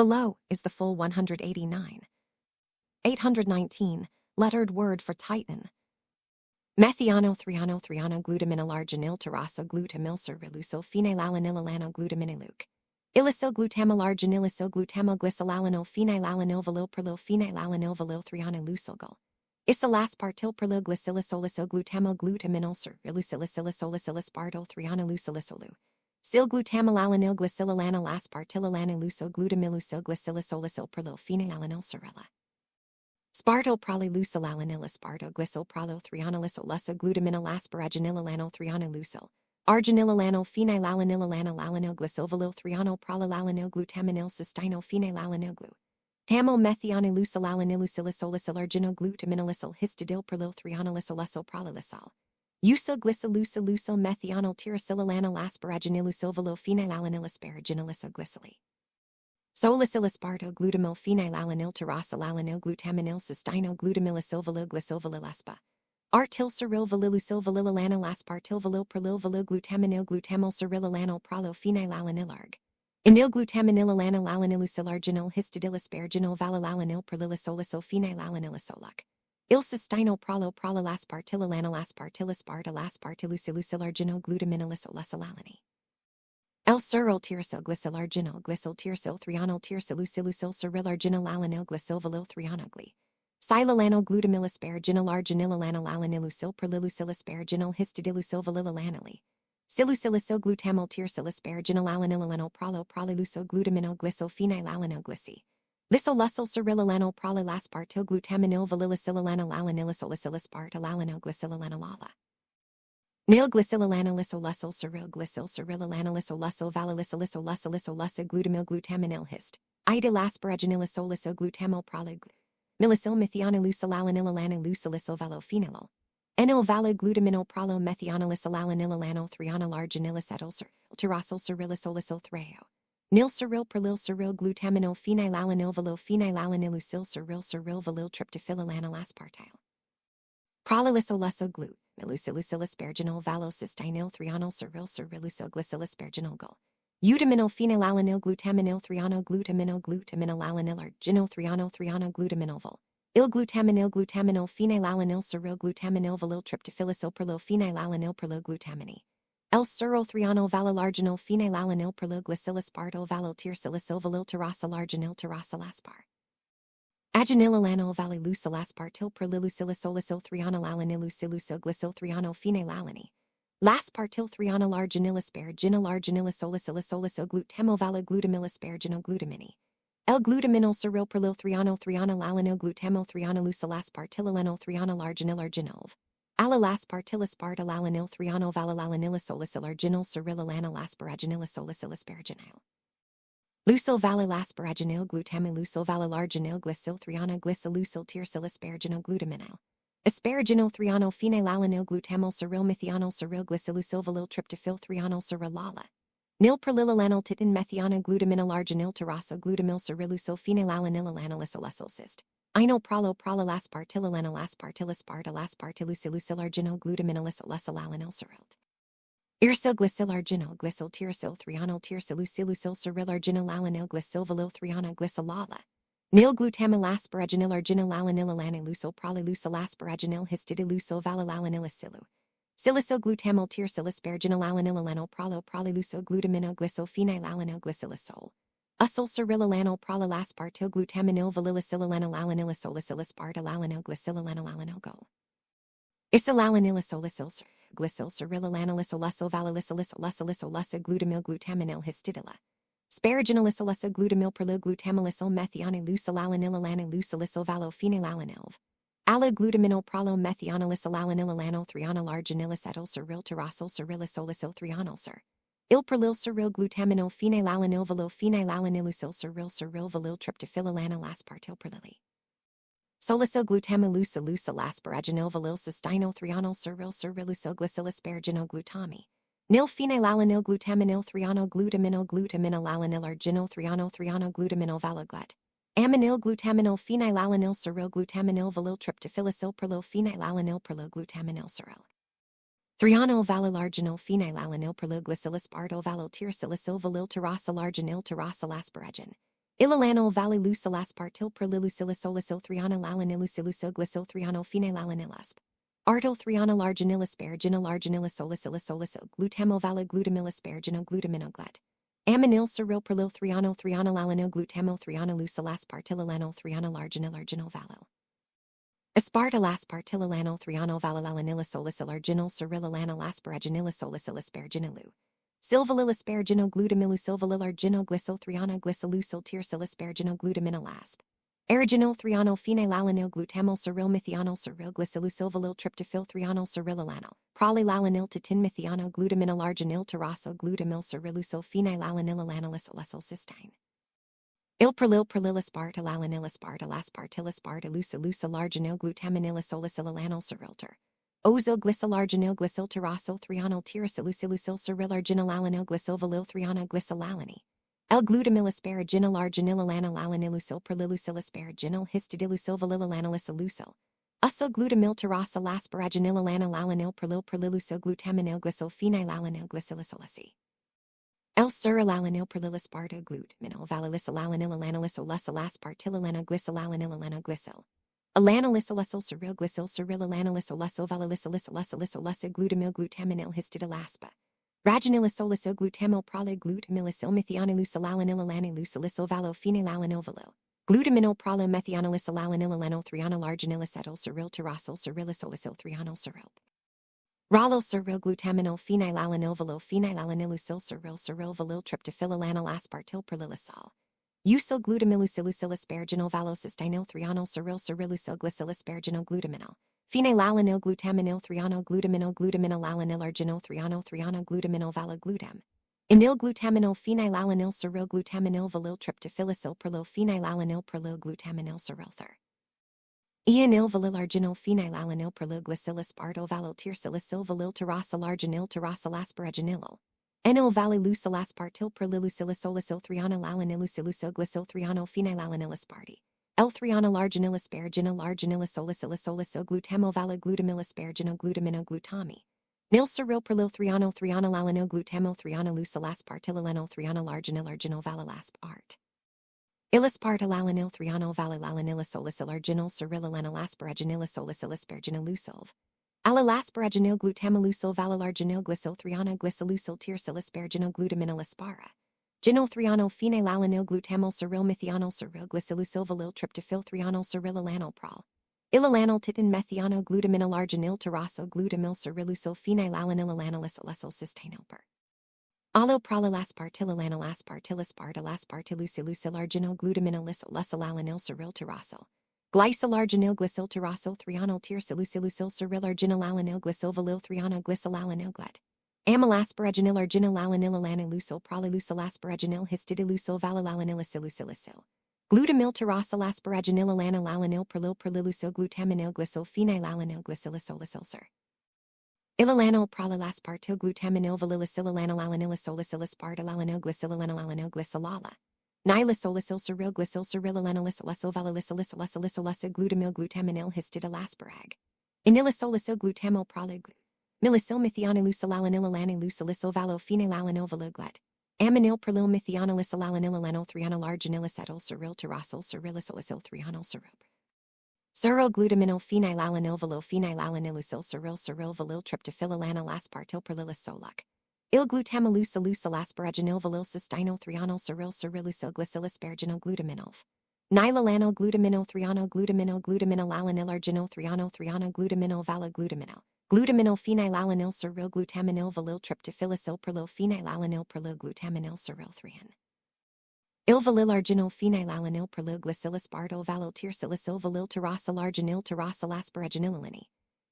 Below is the full 189. 819, lettered word for titin. Methiano threano glutaminylarginil terasa glutamilsir relusil phenylalanililano glutaminiluk. Ilisil glutamilarginilisil glutamoglycilalanil phenylalanil valil perlil phenylalanil valil threano lusilgal. Isilas partil perlil glycilisolisil glutaminilsir relusilisilisolisilis bartol threano lusilisolu. Sil glutamilalanil glycililanalas partilalanilusil glutamilusil glycilisolisil perlil phenylalanil sorella. Sparto pralusilalanil sparto glycil pralo threanolisil lusa glutaminolasparaginililano threanolusil. Arginililano phenylalanililano glycilvalil threano pralalanil glutaminil cystino phenylalanilglu. Tamo methionolusilalanilusilisolisil argino glutaminolisil histidil perlil threanolisil pralalisol. Usil glycilusilusil methional tiracilalanil asparaginilusilvalil phenylalanilisparaginilisa glycili. Solicilisparto glutamil phenylalanil terasilalanil glutaminil cystino glutamilicilvalil glycilvalil aspa. Artilceril valilusilvalililanil aspartilvalil perlil valil glutaminil glutamil cerilalanil pralo phenylalanilarg. Inil glutaminililanil alanilusilarginil histidilisparaginil valilalanil perlilisolisil phenylalanilisoluk. Il cystino pralo pralalaspartilalanil aspartilispartilaspartilusilusilarginil glutaminilisolasilalani. El suril tirasil glycilarginil glycil tirasil threanol tirasilusilusil cerilarginil alanil glycilvalil threanogly. Silalano glutamilisparginil arginililanil alanilusil perlilusilisparginil histidilusilvalilanili. Silusilicil glutamil tirasilisparginil alanilalanil pralilusil glutamino glycil phenylalanoglyci. Lisolusil cerilalano pralilaspartil glutaminil valilicilalanil alanilisolisilespartilalanoglycilalanilala. Nil glycilalanilisolusal ceril glycil cerilalanilisolusal valilicilisolisolusal glutamil glutaminil hist. Idilasparaginilisolisol glutamil pralig. Milisil methionolusilalanililanilisil valophenolol. Enil valid glutamino pralo methionolisilalanililano threanolarginilisetol tirasil cerilisolisil threo. Nil ceril perlil ceril glutamino phenylalanil valil phenylalanilusil ceril valil tryptophyllilanilaspartile. Pralilisolusil glut. Milusilusilisparginil valocystinil threanol cerilusil glycilisparginolgol. Utaminil phenylalanil glutaminil threano glutaminil threano glutaminolvol. Il glutaminil phenylalanil ceril glutaminil valil tryptophylisil perlil phenylalanil perlil glutamini. El ceril threanol valilarginil phenylalanil perlil glycilispartol valil tirsilicil valil terasilarginil terasilaspar. Aginililanil valilusilaspartil perlilusilisolisil threanolanilusilusil glycil threano phenylalani. Laspartil threanolarginilisparaginilisolisilisil glutamovalaglutamilisparaginil glutamini. El glutaminil ceril perlil threanolanil glutamil threanolusilaspartilalanil threanolarginilarginolv. Alalaspartilispartilalanil threanovalalalanilisolisilarginil cerilalanalasparaginilisolisilisparginil. Lusil valilasparaginil glutamilusil valilarginil glycil threano glycilusil tirsilisparginil glutaminil. Asparaginil threano phenylalanil glutamil ceril methional ceril glycilusil valil tryptophyll threanol cerilala. Nil perlilalanil titin methional glutaminalarginil terasa glutamil cerilusil phenylalanililanilisolesil cyst. Ino pralo pralalaspartilalanil glutaminilisolesilalanil cerilt. Irsil glycilarginil glycil tirasil threanol tirsilusilusil cerilarginil alanil glycilvalil threano glycilala. Nil glutamilasparaginil alanililusil pralilusilasparaginil histidilusil valilalanilisilu. Silisil glutamil tirsilisparginil alanililanil pralilusil glutamino glycil phenylalanoglycilisol. Usil cerilalanil pralilaspartil glutaminil valilicilalanil alanilisolilispartilalanoglycilalanil. Isilalanilisolicil glycil cerilalanilisolusil valilicilisolusa glutamil glutaminil histidila. Sparaginilisolus glutamil perlil glutamilisil methionolusilalanililanililusilisil valophenylalanilv. Ala glutaminil pralo methionolisilalanililano threanolarginilisetil ceril tirasil cerilisolisil threanolcer. Il perlil ceril glutaminil phenylalanil valil phenylalanilusil ceril valil tryptophyllilanilaspartil perlili. Solisil glutamilusilusil asparaginil valil cystino threanol cerilusil glycilisparginil glutami. Nil phenylalanil glutaminil threano glutaminil threano glutaminil valoglut. Aminil glutaminil phenylalanil ceril glutaminil valil tryptophylisil perlil phenylalanil perlil glutaminil ceril. Threanol valilarginil phenylalanil perlil glycilispartol valil tirsilicil valil terasilarginil terasilasparagin. Ilalanyl valilusil aspartil perlilusilisolisil threona lalanilusilusil glycil threano phenylalanilisp. Artyl threona larganil asparagina larganil solicilisolicil glutamo glutamil asparagino glutaminoglut. Aminil ceril perlil threano threona lalano glutamo threona lusil aspartilalano threona larganil arginal valil. Aspartil aspartilalano threano valalanil solicil arginal cerilalano asparaginil solicil asparaginilu. Silvalil asparagino glutamilu silvalil argino glycil threona glycilusil tiersil asparagino glutaminal asp. Araginil threonal phenylalanil glutamyl ceril methional ceril glycilusilvalil tryptophil threonal cerilalanil. Prolylalanil titin methional glutaminal arginil terraso glutamyl cerilusil phenylalanil alanilisolesyl cysteine. Ilprolil perlilaspart alanilispart alaspartilaspart alusilusil arginil glutaminil solicil cerilter. Ozil glycil arginil glycil terraso threonal tiersilusilusil ceril arginil alanil glycilvalil threona glycilalani. L-glutamil asparaginal arginil alanilanilusil perlilusil asparaginal histidillusilvalil alanilisalusil. Usil glutamil terrasil asparaginil alanilalanil perlilusil glutaminil glycil phenylalanil glycilisolasi. L-cerilalanil perlilisparta glutaminil valilisilalanil alanilisolus alaspartilalana glycilalanil alanoglycil. Alanilisolesyl ceril glycil ceril alanilisolesyl valilisilisolisolisolisil glutamil glutaminil histidilaspa. Raginilisolesyl glutamil prolyglutamilisil methionilisalanil alanilisolisil valophenylalanil valil. Glutaminil prolymethionilisilalanil alano threonal arginilicetyl ceril terrasyl cerilisolesyl threonal ceril. Rallyl ceril glutaminil phenylalanil valil phenylalanilusil ceril ceril valil tryptophylalanil aspartil perlilisol. Usil glutamilusilusil asparaginal valocystinil threonal ceril cerilusil glycilisparginal glutaminil. Phenylalanil glutaminil threonal glutaminil glutaminalanil arginal threonal threonal glutaminil valoglutam. Inil glutaminil phenylalanil ceril glutaminil valil tryptophylisil perlil phenylalanil perlil glutaminil cerilther. Ionil valil arginil phenylalanil perlil glycilispartil valil tiersilicil valil terrasil arginil terrasil asparaginilil. Enil valilusil aspartil perlilusilisolisil threona lalanilusilusil glycil threonal phenylalanilisparti. L-threonal arginil asparaginal arginilisolicilisolicil glutamo valoglutamil asparagino glutamino glutami. Nil ceril perlil threonal threonal alanil glutamo threonalusil aspartilalano threonal arginil arginal valilasp art. Ilispartil alanil threonal valilalanilisolicil arginal cerilalanil asparaginilisolicil asparaginilusilv. Alilasparaginil glutamilusil valilarginil glycil threona glycilusil tiersil asparagino glutaminil aspara. Ginil threonal phenylalanil glutamyl ceril methional ceril glycilusil valil tryptophil threonal cerilalanil prol. Ilalanil titin methional glutaminil arginil terraso glutamyl cerilusil phenylalanil alanilisolesyl cysteinoper. Alo prolilaspartilalanil aspartilaspart alaspartilusilusil arginil glutaminilisolesylalanil ceril terrasil. Glycil arginil glycil terrasil threonal tiersilusilusil ceril arginil alanil glycil valil threona glycilalanil glut. Amylasparaginil arginil alanil alanilusil prolylusil asparaginil histidilusil valilalanilisilusilicil. Glutamil terrasil asparaginil alanil alanil perlilusil glutaminil glycil phenylalanil glycilisolicilcer. Ilalanil prolylaspartil glutaminil valilisilalanil alanilisolicilispart glycilalanil alanoglycilala. Nilisolisil ceril glycil cerilalanilisolesyl valilisilisolisolicil glutamil glutaminil histidilасparag. Inilisolisil glutamil prolyglu. Milisil methionilisalanil alanililusilicil valophenylalanil valoglut. Aminil perlil methionilisalanil alano threonal arginilicetyl ceril terrasyl cerilisolicil threonal ceril. Ceril glutaminil phenylalanil valophenylalanilusil ceril ceril valil tryptophylalanil aspartil perlilisolac. Il glutamilusilusil asparaginil valil cystino threonal ceril cerilusil glycilisparginal glutaminilv. Nilalano glutaminil threonal glutaminil glutaminalanil arginil threonal threonal glutaminil valogglutaminil. Glutaminil phenylalanil ceril glutaminil valil tryptophylisil perlil phenylalanil perlil glutaminil ceril threon. Il valil arginil phenylalanil perlil glycilispartil valil tiersilicil valil terrasil arginil terrasil asparaginililini.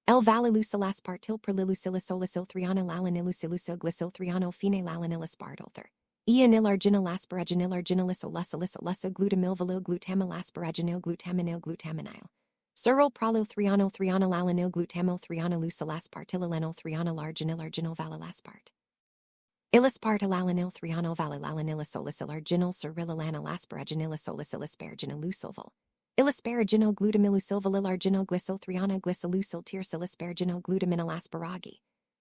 L valilusil aspartil perlilusilisolisil threonal alanilusilusil glycil threonal phenylalanilispardilther. Ionil arginil asparaginil arginilisolecilisolesa glutamil valil glutamil asparaginil glutaminil glutaminil. Ceril prolo threonal threonal alanil glutamil threonalusil aspartilalanil threonal arginil arginil valilaspart. Ilispartil alanil threonal valilalanilisolicil arginil cerilalanil asparaginilisolicil asparaginilusilval. Ilisparagino glutamilusil valil arginil glycil threona glycilusil tiersilisparagino glutaminil asparagi.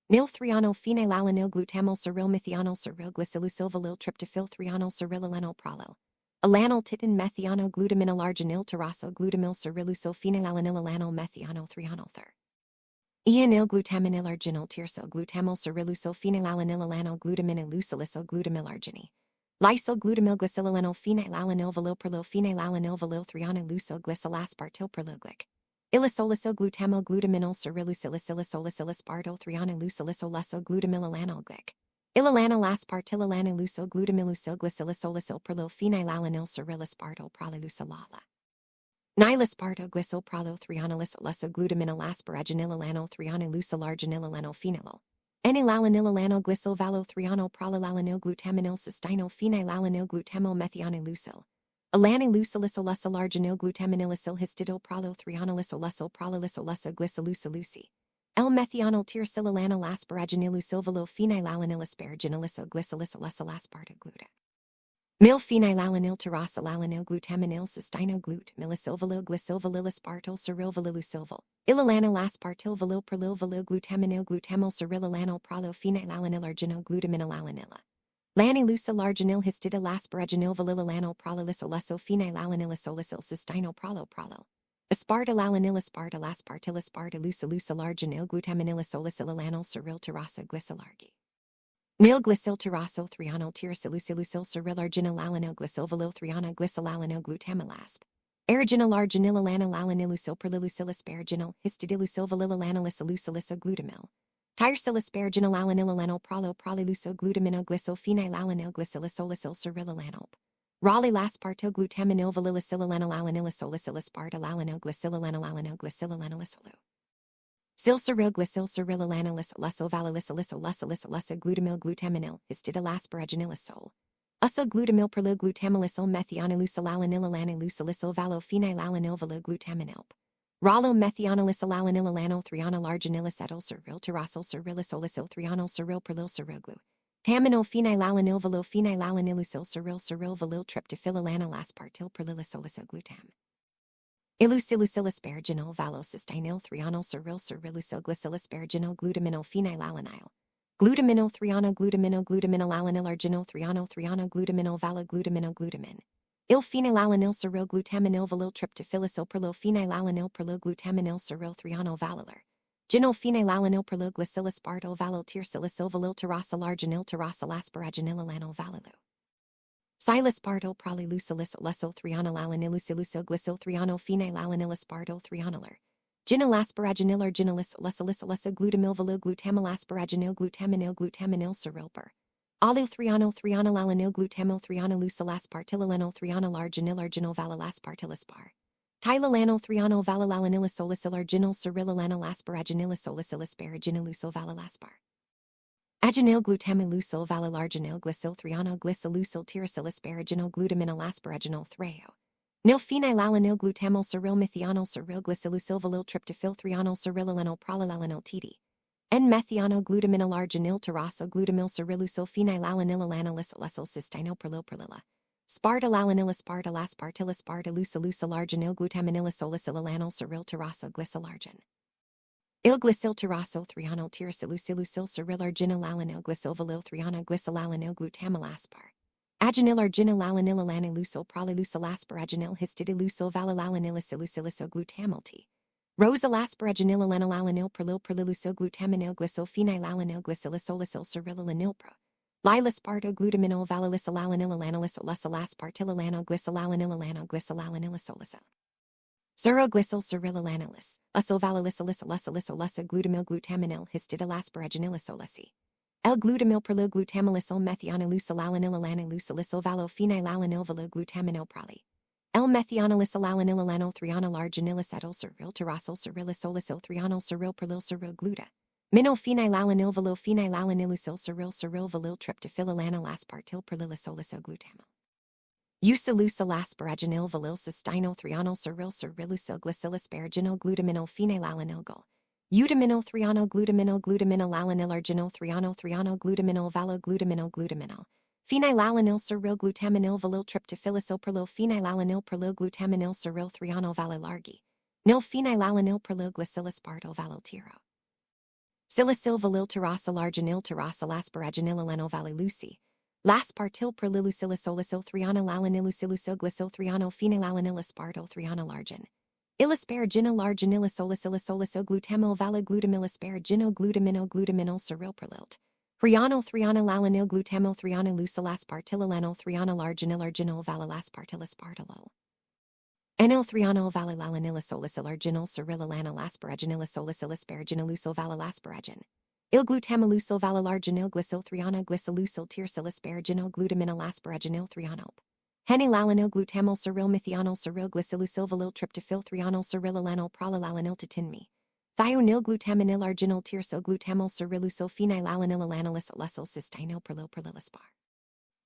Nil threonal phenylalanil glutamyl ceril methional ceril glycilusil valil tryptophil threonal cerilalanil prolil. Alanyl titin methiano glutaminyl arginyl taraso glutamyl cyrilucyl phenylalanil alanyl methiano threonyl ther. Eanyl glutaminyl arginyl tirso glutamyl cyrilucyl phenylalanil alanyl glutaminyl lucilicyl glutamyl argini. Lysyl glutamyl glycylalanil phenylalanil valilperlyl phenylalanil valil threonyl lucyl glycylaspartyl perlyglic. Ilisolicyl glutamyl glutaminyl cyrilucylisilisolicillispartyl threonyl lucilisolysyl glutamyl alanyl glic. Ilalanyl aspartyl alanyl lucyl glutamilucyl glycyllisolicyl perlyl phenylalanil cyrillispartyl prolylucilala. Nilisparto glycyl prolo threonylisolicyl glutaminyl asparaginil alanyl threonylucyl arginil alanyl phenylal. Enilalanil alanyl glycyl valo threonyl prolalanil glutaminil cystenyl phenylalanil glutamyl methionolucyl. Alanylucylisolicyl arginil glutaminilicyl histidyl prolo threonylisolicyl prolalisolicyl glycyluciluci. L-methionyl tyrsilalanil asparaginillucyl valil phenylalanil asparaginilicyl glycylisolicyl aspartagluta. Mil phenylalanil terasilalanil glutaminil cysteinoglut milicilvalil glycylvalil aspartyl cyrilvalilucilval. Ilalanil aspartyl valil perlil valil glutaminil glutamyl cyrilalanil prolo phenylalanil arginil glutaminil Lanilucyl arginil histidil asparaginil valilalanil prolilisolyso phenylalanil isolycyl cysteinol prolil. Aspartylalanil aspartyl aspartyl aspartylucilucyl arginil glutaminil isolycylalanil cyril terasa glycylargi. Nil glycyl teraso threonyl tyrosilucilucyl cyrilarginil alanil glycylvalil threonyl glycylalanil glutamilasp. Araginil arginil alanil alanilucyl perlilucyl asparaginil histidilucyl valilalanil isolycylyso glutamil. Tyrsilasparaginil alanil alanil prolylucyl glutaminil glycyl phenylalanil glycylisolycyl cyrilalanilp. Ralilaspartyl glutaminil valilicylalanil alanil isolycyl aspartylalanil glycylalanil alanil glycylalanil. Silcyril glycyl cyrilalanilus lusovalilisolysolysolysolyso glutamil glutaminil histidilasparaginilosol. Usa glutamil perlil glutamilisyl methionolucylalanil alanilucylisyl valo phenylalanil valil glutaminilp. Ralo methionolucylalanil alanil threonyl arginilicetyl cyril terasyl cyrilisolicyl threonyl cyril perlil cyriglu. Taminil phenylalanil valil phenylalanilucyl cyril valil tryptophylalanil aspartyl perlilisolicyl glutam. Ilucilucylasparaginol valocysteinil threonyl cyrilucyl glycylasparaginol glutaminol phenylalanil. Glutaminol threonyl glutaminol alanil arginol threonyl glutaminol valoglutamino glutamin. Il phenylalanil cyril glutaminil valil tryptophylicyl perlil phenylalanil perlil glutaminil cyril threonyl valilar. Ginol phenylalanil perlil glycylaspartyl valil tyrsilycyl valil terasyl arginil terasyl asparaginil alanil valilu. Silaspartyl prolylucilisol threonyl alanilucilucyl glycyl threonyl phenylalanil aspartyl threonylar. Ginol asparaginil arginilisolysolyso glutamil valil glutamil asparaginil glutaminil cyrilper. Alyl threonyl alanil glutamil threonylucyl aspartylalanil threonyl arginil valilaspartylaspar. Tylalanil threonyl valilalanilisolycyl arginil cyrilalanil asparaginilisolycyl asparaginillucyl valilaspar. Agenil glutamilucyl valilarginil glycyl threonyl glycylucyl tyrosilasparaginil glutaminil asparaginil threo. Nil phenylalanil glutamyl cyril methional cyril glycylucyl valil tryptophyl threonyl cyrilalanil prolalanil td. N-methional glutaminil arginil teraso glutamyl cyrilucyl phenylalanil alanilysolysyl cysteinol perlil perlila. Spartylalanil aspartylaspartylucilucyl arginil glutaminilisolycyl alanil cyril teraso glycylargin. Il-glycyl teraso threonyl tyrosilucilucyl cyrilarginil alanil glycylvalil threonyl glycylalanil glutamilaspar. Agenil arginil alanil alanilucyl prolylucylasparaginil histidilucyl valilalanilisilucyliso glutamilti. Rosalasparaginil alanil alanil perlilucyl glutaminil glycyl phenylalanil glycylisolycyl cyrilalanilpro. Lilasparto glutaminol valilicylalanil alanilisolasalaspartylalanil glycylalanil alanil glycylalanilisolycyl. Suroglycyl cyrilalanilis, usovalilisolysolysolyso glutamil glutaminil histidilasparaginilisolysi. L-glutamil perlil glutamilysyl methionolucylalanil alanilucylisyl valo phenylalanil valil glutaminil proli. L-methionolucylalanil alanil threonyl arginilicetyl cyril terasyl cyrilisolicyl threonyl cyril perlil cyril gluta. Minol phenylalanil valil phenylalanilucyl cyril valil tryptophylalanil aspartyl perlilisolicyl glutamil. Usilucyl asparaginil valil cysteinol threonyl cyrilucyl glycylasparaginil glutaminol phenylalanilgol. Utaminol threonyl glutaminol alanil arginil threonyl glutaminol valoglutamino. Phenylalanil cyril glutaminil valil tryptophylicyl perlil phenylalanil perlil glutaminil cyril threonyl valilargi. Nil phenylalanil perlil glycylaspartyl valotiro. Silicyl valil terasyl arginil terasyl asparaginil alanil valiluci. Laspartil perlilusilisolisil thriana lalanilusilusil glycil thriano phenylalanil aspartil thriana largin. Ilisparagina larginilisolicilisolicil glutamo valaglutamil asparagino glutamino glutaminol cerilperlilt. Thriano thriana lalanil glutamo thriana lucilaspartilanol thriana larginil valalaspartilispartilol. Eno thriano valalanilisolicil cerililana lasparaginilisolicisparaginalusil valalasparagin. Il glutamelusil valalarginil glycil thriana glycilusil tirsilisparagino glutaminol asparaginil thrianol. Henilalanil glutamyl ceril methionol ceril glycilusil valil tryptophil thrianol cerililanol prolalanil titinmi. Thionil glutaminil arginol tirsil glutamal cerilusil phenylalanil alanylis olesil cystino perlispar.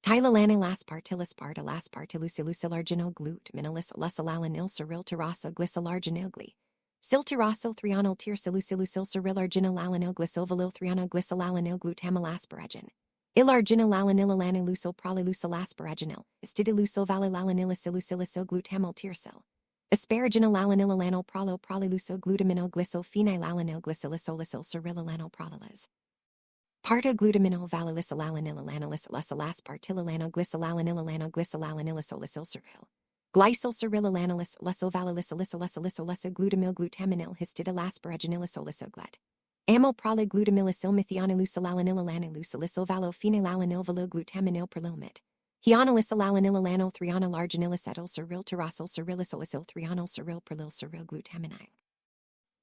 Tylalanil aspartilisparta laspartilusilusil arginol glut minilis olesilalanil ceril terasa glycilarginil gli. Sil terasil thrianol tirsilusilusil ceril arginil alanil glycilvalil thriano glycilalanil glutamal asparagin. Il arginil alanil alanilusil prolilusil asparaginil, istidilusil valilalanilisilusilusil glutamal tirsil. Asparaginil alanil alanil prolilusil glutamino glycil phenylalanil glycilisolisil cerililanol prolilis. Parta glutamino valilisilalanil alanilis olesilaspartililano glycilalanil alano glycilalanilisolicil ceril. Glycil cerililanilis olesovalilisilisolisolisa glutamil glutaminil histidilasparaginilisolisoglet. Amyl proliglutamilyl methionolusilalanil valo phenylalanil valo glutaminil perlomit. Hianolisilalanil thrianol arginilicetyl ceril terasyl cerilisolicil thrianol ceril perlil ceril glutaminil.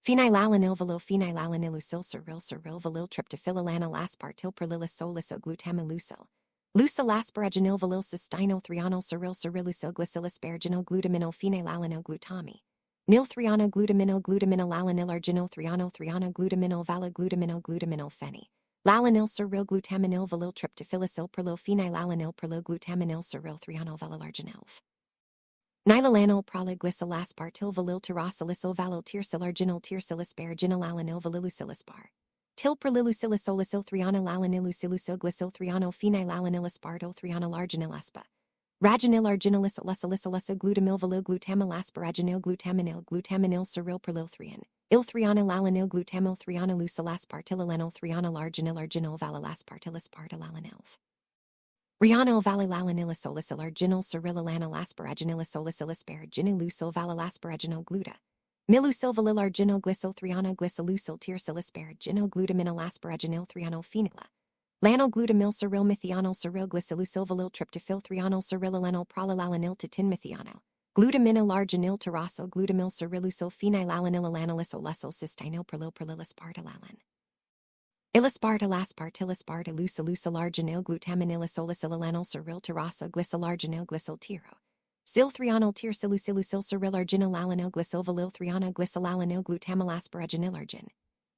Phenylalanil valo phenylalanilusil ceril valil tryptophylilanil aspartil perlilis soliso glutamilusil. Lucil asparaginil valil cystino thrianol cerilusil glycilisparginil glutaminol phenylalanil glutami. Nil thriano glutamino glutaminol arginil thriano glutaminol vala glutaminol pheny. Lalanil ceril glutaminil valil tryptophylisil perlil phenylalanil perlil glutaminil ceril thriano valalarginilf. Nilalanil prolaglycilaspartil valil terasilisil valil tirsilarginil tirsilisparginil alanil valilucilispar. Til perlilucilisolisil thriano lalanilusilusil glycil thriano phenylalanil thriano larginil aspa. Raginil arginilis olesilisolisil glutamil valil glutamil asparaginil glutaminil ceril perlil Il thriano lalanil glutamil thriano lucilaspartilanil thriano arginil valalaspartilispartilalanilth. Riano valilalanilisolicil arginil cerilanil asparaginilisolicilisparaginil valalasparagino gluta. Milusil valil arginil glycil thriano glycilusil tirsilisparagino glutaminil asparaginil thriano phenila. Lanol glutamil ceril methionol ceril glycilusil valil tryptophil thrianol cerililanol prolalanil titin methionol. Glutaminil arginil terasyl glutamil cerilusil phenylalanil alanylis olesil cystino perlilispartilalan. Ilispartilaspartilispartilusilusil arginil glutaminilisolicililanol ceril terasa glycilarginil glycil tiro. Sil thrianol tirsilusilusil ceril arginil alanil glycil valil thriano glycilalanil glutamal asparaginil argin.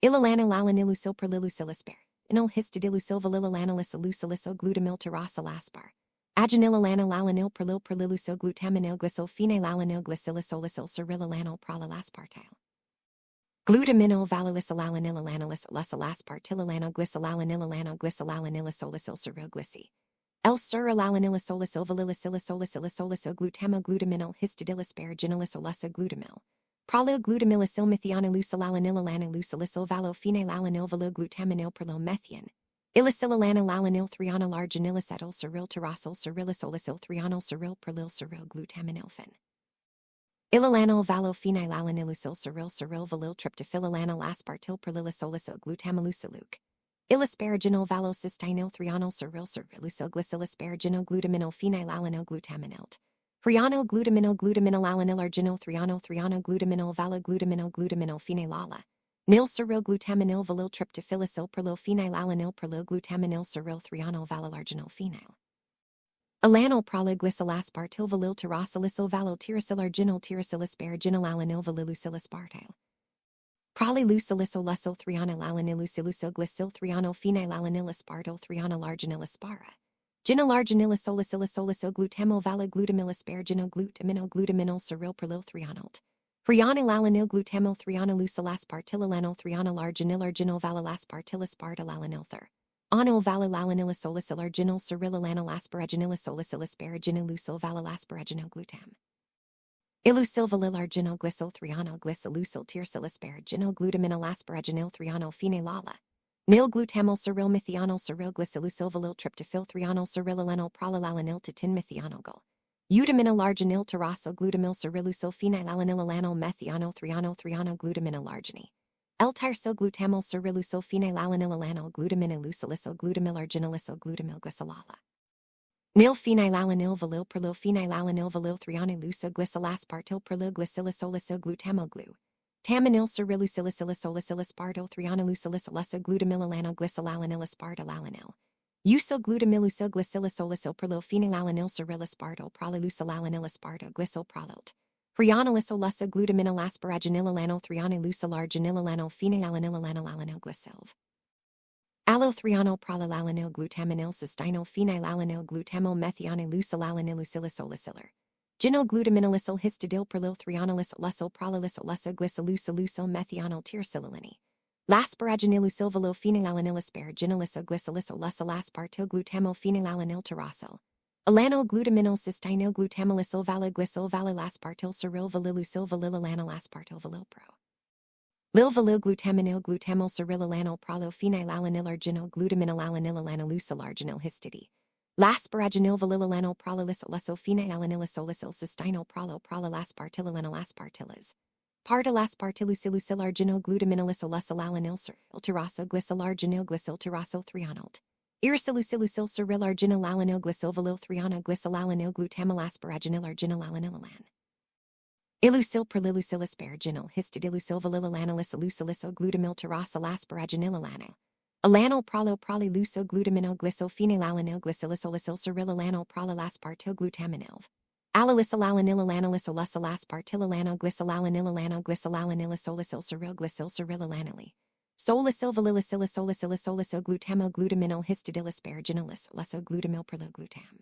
Ilalanil alanilusil perlilucilispar. Inil histidilusil valililanilisalucilisil glutamil terasilaspar. Aginililanil alanil perlilucil glutaminil glycil phenylalanil glycilisolisil cerililanol prolilaspartile. Glutaminil valilisilalanililanilis olesilaspartililano glycilalanililano ceril glyci. El cerilalanilisolicil valilisilisolisil glutamo glutaminil histidilisparaginilis olesa glutamil. Prolil glutamilisil methionolucilalanililanilusilicil valo phenylalanil valil glutaminil perlomethion. Ilicilalanil thrianol arginilicetyl ceril terasyl cerilisolisil thrianol ceril perlil ceril glutaminilphen. Ilalanil valo phenylalanilusil ceril valil tryptophylilanil aspartil perlilisolisil glutamilusiluc. Ilisparaginil valo cystinil thrianol cerilusil glycilisparagino glutaminil phenylalanil glutamiниlt. Thrianol glutaminil alanil arginil thriano glutaminil vala glutaminil phenylala. Nil ceril glutaminil valil tryptophylisil perlil phenylalanil perlil glutaminil ceril thrianol valalarginil phenyl. Alanil prolaglycilaspartil valil terasilisil valo tirsilarginil tirsilisparginil alanil valilucilispartile. Prolilucilisolisil thrianil alanilusilusil glycil thrianol phenylalanil thrianol arginilispara. Ginilarginilisolicilisolicil glutamo vala glutamilisparagino glutaminil ceril perlil thrianolt. Thrianil alanil glutamo thrianolucilaspartilanil thrianol arginil valalaspartilispartilalanilther. Anil valilalanilisolicil arginil cerilanil asparaginilisolicilisparaginolucil valalasparagino glutam. Ilusil valil arginil glycil thriano glycilusil tirsilisparagino glutaminil asparaginil thriano phenylala. Nil glutamyl cyryl methional cyryl glycylylsilvalyl tryptophyl threonyl cyrylalenol prolalanil titin methionoglyl. Utaminyl arginyl terasyl glutamyl cyrylusyl phenylalanil methional threonyl glutaminyl arginy. L-tyrosyl glutamal cyrylusyl phenylalanil glutaminyl lucilysyl glutamyl arginylysyl glutamyl glycylala. Nil phenylalanil valyl perlyl phenylalanil valyl threonylusyl glycylaspartyl perlyl glycylysolysyl glutamoglu. Taminil cyrilusilysilysolysilispartyl threonylusilysolysyl glutamylalanyl glycylalanil aspartylalanil. Usyl glutamilusyl glycylysolysyl perlyl phenylalanil cyrilispartyl prolylusilalanil aspartyl glycyl prolylt. Threonylysolysyl glutaminyl asparaginil threonylusyl arginilalanil phenylalanil glycylv. Allothreonyl prolylalanil glutaminil cystinyl phenylalanil glutamyl methionlusilalanil usilysolysylir. Ginyl glutaminylsyl histidyl perlyl threonylysolysyl prolylysolysyl glycylusilysyl methional tyrsilylini. Lasparaginylusyl valyl phenylalanil asparaginylysyl glycylysolysyl aspartyl glutamyl phenylalanil terasyl. Alanyl glutaminyl cystinyl glutamylysyl valyglycyl valylaspartyl cyryl valylusyl valylalanil aspartyl valylpro. Lil valyl glutaminil glutamyl cyrilalanil prolyl phenylalanil arginyl glutaminylalanil arginyl histidi. Lasparaginil valylalanil prolylysolysyl phenylalanilisolysyl cystinyl prolylaspartylalanil aspartylas. Partylaspartylusilysyl arginyl glutaminylysolysylalanil terasyl glycylarginyl glycyl terasyl threonylt. Irisylusilysyl cyryl arginylalanil glycyl valyl threona glycylalanil glutamal arginylalanilalan. Ilusyl perlylusyl asparaginil histidilusyl valylalanilisolysylysyl glutamyl terasyl asparaginilalanil. Alanil prolylusyl glutamino glycyl phenylalanil glycylysolysyl cyrilalanil prolylaspartyl glutaminilv. Allylysylalanililanilisolysyl aspartylalano glycylalanilisolysyl cyryl glycyl cyrilalanili. Solysyl valylysylysolysyl glutamo glutaminil histidilasparaginilisolysyl glutamyl perloglutam.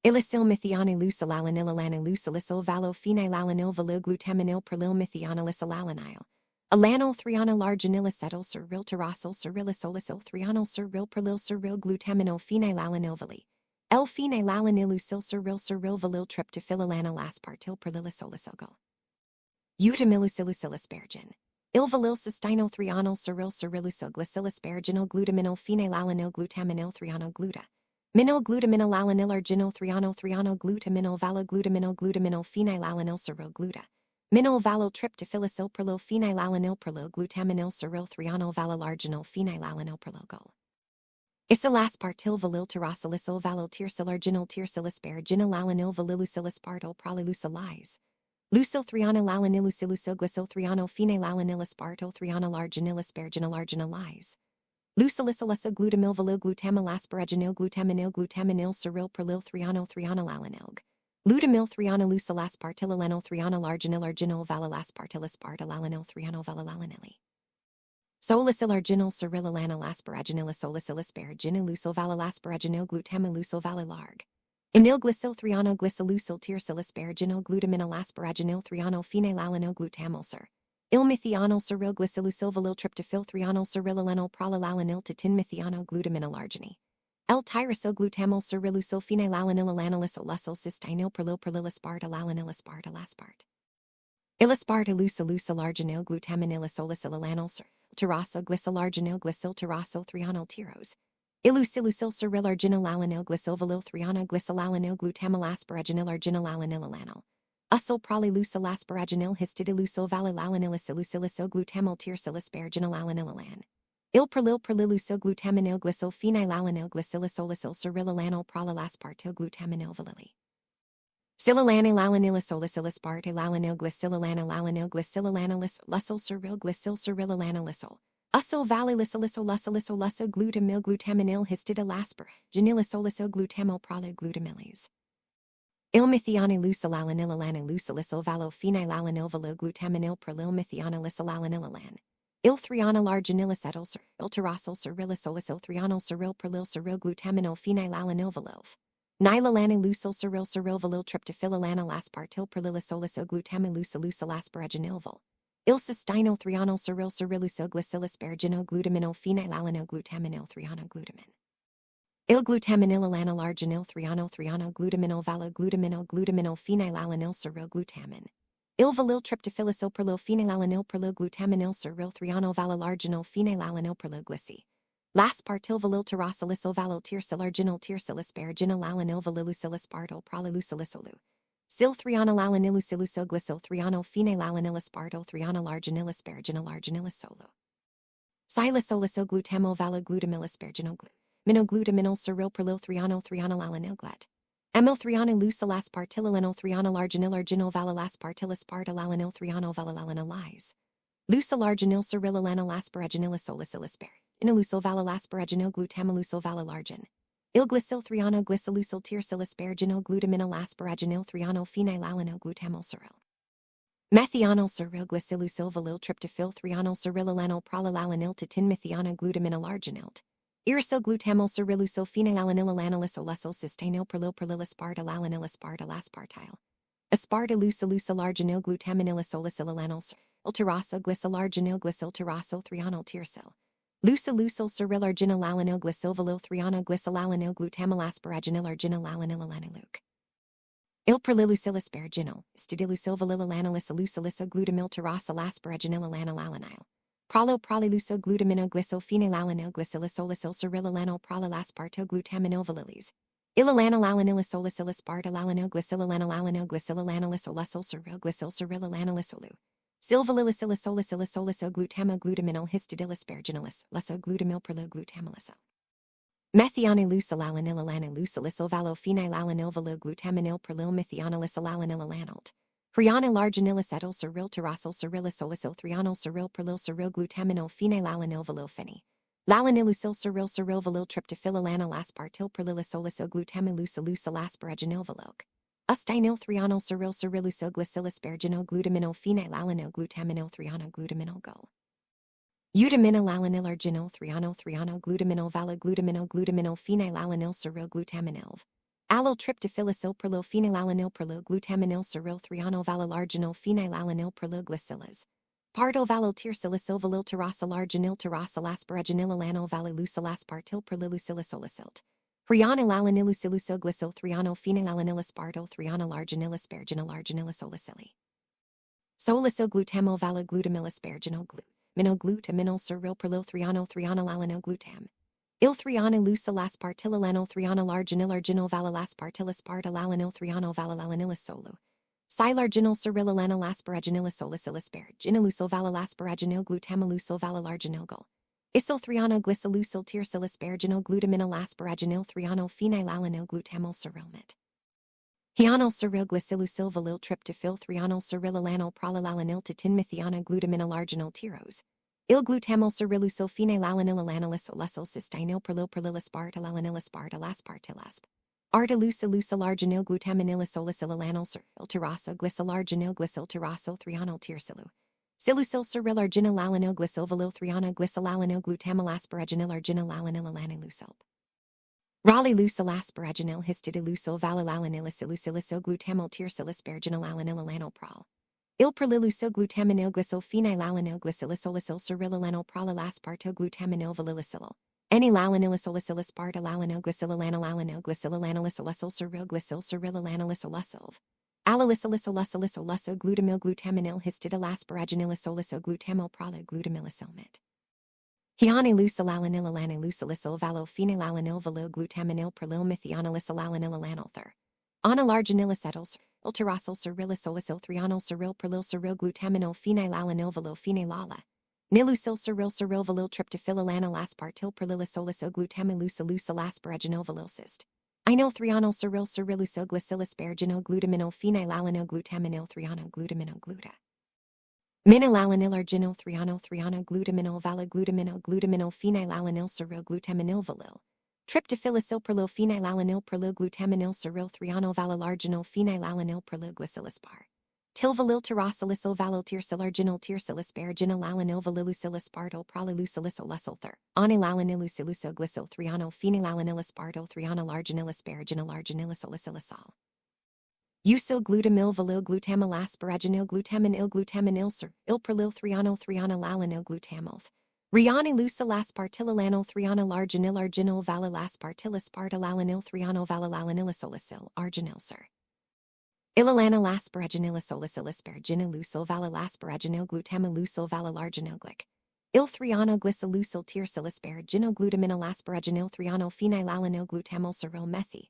Ilysyl methionlusilalanililanisolisyl valo phenylalanil valyglutaminil perlyl methionalisylalanil. Alanil threonyl arginilacetyl cyryl terasyl cyrilysolysyl threonyl cyryl perlyl cyryl glutaminil phenylalanilvali. L-phenylalanilusyl cyryl valyl tryptophylalanil aspartyl perlylysolysyl. Utamilusilysyl asparagin. Ilvalyl cystinyl threonyl cyrilysyl glycylasparaginil glutaminil phenylalanil glutaminil threonyl gluta. Minyl glutaminylalanil arginyl threonyl glutaminil glutaminil phenylalanil cyryl gluta. Minyl valotryptophylacyl perlyl phenylalanil perlyl glutaminil cyryl threonyl valylarginil phenylalanil perlogol. Isolaspartyl valyl terasylysyl valyl tyrsilarginyl tyrsilasparaginil valylusilispartyl prolylusilyse. Lusyl threonylalanilusilysyl glycyl threonyl phenylalanil aspartyl threonyl arginilasparaginil Lucilysolysyl glutamyl valyl glutamal asparaginil glutaminil cyryl perlyl threonylalanilg. Glutamyl threonylusilaspartylalanil threonyl arginil valylaspartylaspartylalanil threonyl valylalanili. Solysyl arginyl cyrilalanil asparaginilysolysyl asparaginil valylasparaginil glutamilusyl valylarg. Enil glycyl threonyl glycylusyl tyrsilasparaginil glutaminyl asparaginil threonyl phenylalanil glutamalsyr. Il-methional cyryl glycylusyl valyl tryptophyl threonyl cyrilalanil prolylalanil titin methional glutaminyl arginy. L-tyrosyl glutamal cyrilusyl phenylalanilisolysyl cystinyl perlylaspartylalanil aspartylaspart. Ilaspartylusilysyl arginyl glutaminilisolysylalanil terasyl glycylarginyl glycyl terasyl threonyl tyros. Ilusilysyl cyryl arginilalanil glycyl valyl threona glycylalanil glutamal asparaginil arginilalanilalanil. Usyl prolylusilasparaginil histidilusyl valylalanilisilusilysyl glutamal tyrsilasparaginilanilalan. Il perlylusyl glutaminil glycyl phenylalanil glycylysolysyl cyrilalanil prolylaspartyl glutaminil valyli. Silylanilanilisolisylispartylalanil glycylalanil cyryl glycyl cyrilalanilysol. Usyl valylysolysolysolysolysyl glutamil glutaminil histidilaspar, genilysolysyl glutamil prolyglutamilis. Il-methionlusilalanililanisolisyl valo phenylalanil valyglutaminil perlyl methionalisylalanilalan. Il-threonyl arginilacetyl cyryl terasyl cyrilysolysyl threonyl cyryl perlyl cyryl glutaminil phenylalanil valylv. Nylalanisol cyryl valyl tryptophylalanil aspartyl perlylysolysyl glutamilusilysylasparaginilval. Il-cystinyl threonyl cyrilusyl glycylasparaginil glutaminil phenylalanil glutaminil threonyl glutamin. Il-glutaminil arginil threonyl glutaminil glutaminil phenylalanil cyryl glutamin. Ilvalil tryptophylisyl perlyl phenylalanil perlyl glutaminil surryl threonal valalarginal phenylalanil perlyl glyci. Last partilvalil terosalisyl valil tirsilarginal tirsilisparginal alanil valilusilis partil prolilusilisolu. Sil threonalalanillusilusil glycil threonal phenylalanilis partil threonalarginilis sparginal arginilis solo. Silisolisyl glutamil valaglutamilisparginal glu. Minoglutaminol surryl perlyl threonal threonalalanil glut. Amyl threonilusilas partilalanil threonalarginil arginal valalas partilis partilalanil threonal valalanilize. Lusilarginil surrylalanil asparaginilis solisilisper. Inalusil valalasparaginil glutamilusil valalargin. Ilglycil threono glycilusil tirsilisparginil glutaminil asparaginil threono phenylalanil glutamil surryl. Methional surryl glycilusil valil tryptophyl threonal surrylalanil prolalanil titin methional glutaminil arginilt. Irisyl glutamyl surrylusyl phenylalanil olesyl cystanil perlyl aspartilalanil aspartilaspartile. Aspartilusilusyl arginil glutaminil solicilalanil ulterasa glycilarginil glycylterasyl threonal tirsyl. Lusilusyl surrylarginilalanil glycylvalil threono glycilalanil glutamal asparaginil arginilalanil. Il perlilusilis sparaginil, stidilusyl valilalanis alusilisa glutamil terasyl asparaginil alanil. Prolo proliluso glutamino glycyl phenylalanil glycilisolisyl surrylalanil prolilasparto glutaminil valilis. Ilalanil solicilis spartilalanil glycilalanil glycilalanilis olesyl surryl glycyl surrylalanilsolu. Silvalilisilosolisilosoliso glutamo glutaminil histidilisparaginilus, luso glutamil perlo glutamilisa. Methionillusilalanil valo phenylalanil valo glutaminil perlil methionilisilalanil. Prionyl arginilis etyl surryl terasyl surrylisolisyl threonyl surryl perlyl surryl glutaminil phenylalanil valil pheny. Lalanilusyl surryl valil tryptophylalanil aspartil perlilisolisyl glutamilusilusyl asparaginil valilk. Usteinil threonyl surrylusyl glycilisparginil glutaminil phenylalanil glutaminil threonyl glutaminil gul. Utaminil arginil threonyl glutaminil glutaminil phenylalanil surryl glutaminil. Allyl tryptophylisyl perlyl phenylalanil perlyl glutaminil surryl threonyl valalarginil phenylalanil perlyl glycilis. Partyl valil tirsilysyl valil terasyl arginil terasyl asparaginil valilusilas partil perlilusilisolisylt. Prionylalanilusilusyl glycyl threonyl phenylalanilis partyl threonyl arginil arginilisolisyli. Solisyl glutamil valaglutamilisparginil glu. Minoglutaminil surryl perlyl threonyl glutam. Il threonylusilas partilalanil threonyl arginil valalas partilis partilalanil threonyl valalanilus solo. Silarginil surrylalanil asparaginilis solicilisparaginilusyl valalasparaginil glutamilusyl valalarginil gul. Isyl threono glycilusyl tirsilisparginil glutaminil asparaginil threonyl phenylalanil glutamil surrylmit. Hyonyl surryl glycilusyl valil tryptophyl threonyl surrylalanil prolalanil titin methional glutaminil arginil tiros. Il glutamil surrylusyl phenylalanil olesyl cystanil perlylis partilalanilis partilaspartilasp. Artilusilusyl arginil glutaminil solicilalanil surryl terasa glycilarginil glycylterasyl threonyl tirsilu. Silusyl surryl arginilalanil glycylvalil threona glycilalanil glutamil asparaginil arginilalanil. Ralilusyl asparaginil histidilusyl valalanilisilusilysyl glutamil tirsilisparginil pral. Il perlilusyl glutaminil glycyl phenylalanil glycilisolisyl surrylalanil prolalasparto glutaminil valilisyl. Enilalanilisolicilis partilalanil glycilalanil glycilalanilisolisyl surryl glycyl surrylalanilisolysylv. Alalisilosolisylisolisyl glutamil glutaminil histidilasparaginilisolysyl glutamil prolaglutamilisilmit. Hyonylusilalanil valo phenylalanil valil glutaminil perlyl methionilisilalanil. Onylarginilis etyls, ulterasyl surrylisolisyl threonyl surryl perlyl surryl glutaminil phenylalanil valil phenylala. Nilusyl surryl valil tryptophylalanil aspartil perlilisolisyl glutamilusilusyl asparaginil valilcyst. Inyl threonyl surrylusyl glycilisparginil glutaminil phenylalanil glutaminil threonyl glutaminil gluta. Minilalanil arginil threonyl glutaminil valaglutaminil phenylalanil surryl glutaminil valil. Tryptophylisyl perlyl phenylalanil perlyl glutaminil surryl threonyl valalarginil phenylalanil perlyl glycilispar. Tilvalil terosalisyl valil tirsilarginil tirsilisparginil valilusilispartyl prolilusilisolisulther. Onilalanilusilusyl glycyl threonyl phenylalanilispardil threonyl arginilisparginil Usyl glutamil valil glutamil asparaginil glutaminil sur, il perlyl threonyl glutamilth. Rionilusyl aspartilalanil threonyl arginil valalaspartilispartilalanil threonyl valalanilisolysyl arginil sur. Ilalana asparaginil isolicil asparaginil lusil vala asparaginil glutamilusil vala larginil glic. Il-3 glycilusil tiersil asparaginil glutaminil asparaginil 3 phenylalanil glutamyl ceril methi.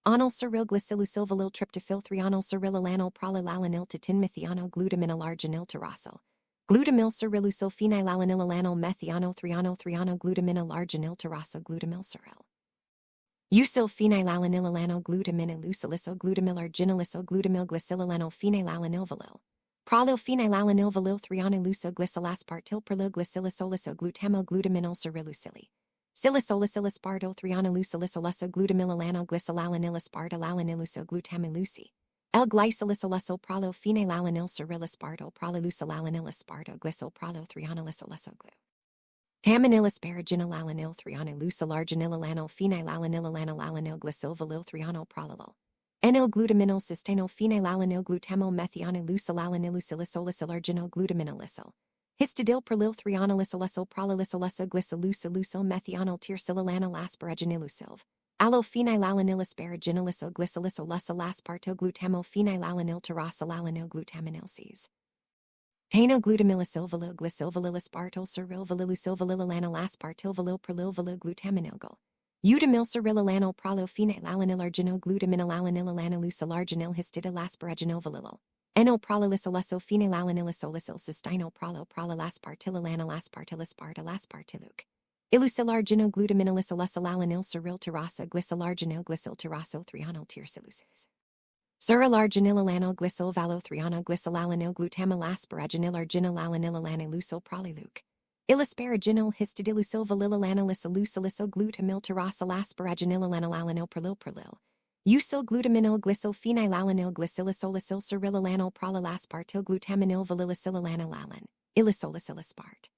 Anyl ceril glycilusil valil tryptophil 3 ceril alanil prolalanil titin methiano glutaminil arginil terrasil. Glutamyl cerilusil phenylalanil alanil methiano 3 glutaminil arginil terrasil glutamyl ceril. Usil phenylalanil alano glutaminil luciliso glutamyl arginiliso glutamyl glycilalanil phenylalanil valil. Prolil phenylalanil valil 3 luso glycilaspartil perlil glycilisoliso glutamo glutaminol cerilucili. Silicolisil aspartil 3 lucilisolaso glutamyl alano glycilalanil aspartil alaniluso glutamiluci. L-glycilisolaso prolil phenylalanil cerilaspartil prolilucilalanil aspartil glycil prolil 3 lisolaso glu. Tamanil asparaginil alanil 3 lucilarginil alanil phenylalanil alanil alanil glycil valil 3 prolilol. Enil glutaminil cystanil phenylalanil glutamyl methianil lucilalanil lucilisolicilarginil glutaminilisil. Histidil perlil 3 lisolisil prolilisolisa glycilucilucil methianil tirsilalanil asparaginilusilv. Allo phenylalanil asparaginilisil glycilisolisa laspartil glutamyl phenylalanil terrasilalanil glutaminilces. Tano glutamylisil valil glycilvalil aspartil ceril valilusil valilalanil aspartil valil perlil valil glutaminilgal. Udamil ceril alanil prolo phenylalanil arginil glutaminil alanil alanilusil arginil histidil asparaginil valilol. Enil prolilisoleso phenylalanil isolisil cystino prolo prolilaspartil alanil aspartil aspartil aspartiluk. Ilusil arginil glutaminilisolesil alanil ceril terrasa glycil arginil glycil terraso 3 tirsilucis. Cerilarginil alano glycil valo 3 glycilalanil glutamyl asparaginil arginil alanil alanilusil proliluc. Ilasparaginil histidilusil valilalanisoluciliso glutamyl terrasil asparaginil alanil alanil perlil. Usil glutaminil glycil phenylalanil glycilisolisil cerilalanil prolilaspartil glutaminil valilisil alanil alan. Ilisolisil aspart.